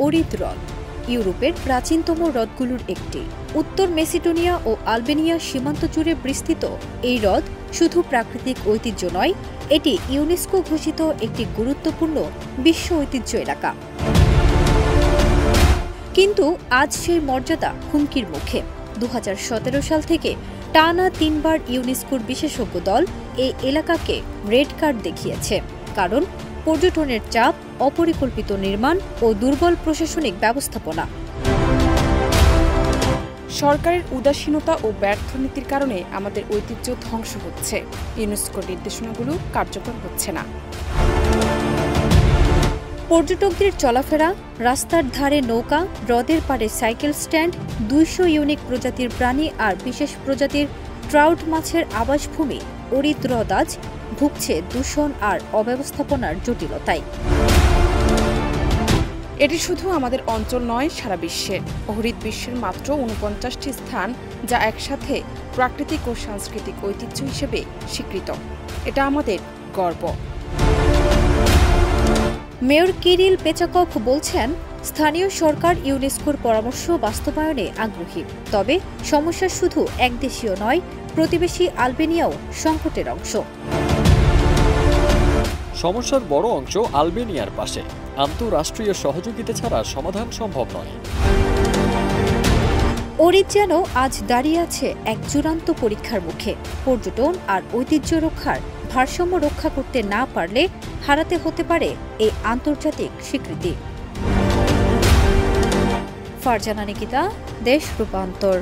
ওরিদ হ্রদ ইউরোপের প্রাচীনতম হ্রদগুলোর একটি। উত্তর মেসিডোনিয়া ও আলবেনিয়া সীমান্ত জুড়ে বিস্তৃত এই হ্রদ শুধু প্রাকৃতিক ঐতিহ্য নয়, এটি ইউনেস্কো ঘোষিত একটি গুরুত্বপূর্ণ বিশ্ব ঐতিহ্য এলাকা। কিন্তু আজ সেই মর্যাদা হুমকির মুখে। 2017 সাল থেকে টানা 3 বার ইউনেস্কোর বিশেষজ্ঞ দল এই এলাকাকে রেড কার্ড দেখিয়েছে, কারণ পর্যটনের চাপ, অপরিকল্পিত নির্মাণ ও দুর্বল প্রশাসনিক ব্যবস্থাপনা। সরকারের উদাসীনতা ও ব্যর্থ নীতির কারণে আমাদের ঐতিহ্য ধ্বংস হচ্ছে, ইউনেস্কোর নির্দেশনাগুলো কার্যকর হচ্ছে না। পর্যটকদের চলাফেরা, রাস্তার ধারে নৌকা, হ্রদের পাড়ে সাইকেল স্ট্যান্ড, 200 ইউনিক প্রজাতির প্রাণী আর বিশেষ প্রজাতির ট্রাউট মাছের আবাসভূমি ওরিদ হ্রদ আজ ভুগছে দূষণ আর অব্যবস্থাপনার জটিলতায়। এটি শুধু আমাদের অঞ্চল নয়, সারা বিশ্বের। ওরিদ বিশ্বের মাত্র 49টি স্থান, যা একসাথে প্রাকৃতিক ও সাংস্কৃতিক ঐতিহ্য হিসেবে স্বীকৃত। এটা আমাদের গর্ব। মেয়র কিরিল পেচাকভ বলছেন, স্থানীয় সরকার ইউনেস্কোর পরামর্শ বাস্তবায়নে আগ্রহী। তবে সমস্যা শুধু একদেশীয় নয়, প্রতিবেশী আলবেনিয়াও সংকটের অংশ। সমস্যার বড় অংশ আলবেনিয়ার পাশে। আন্তঃরাষ্ট্রীয় সহযোগিতা ছাড়া সমাধান সম্ভব নয়। ওরিদ যেন আজ দাঁড়িয়ে আছে এক চূড়ান্ত পরীক্ষার মুখে। পর্যটন আর ঐতিহ্য রক্ষার ভারসাম্য রক্ষা করতে না পারলে হারাতে হতে পারে এই আন্তর্জাতিক স্বীকৃতি। ফারজানা নিকিতা, দেশ রূপান্তর।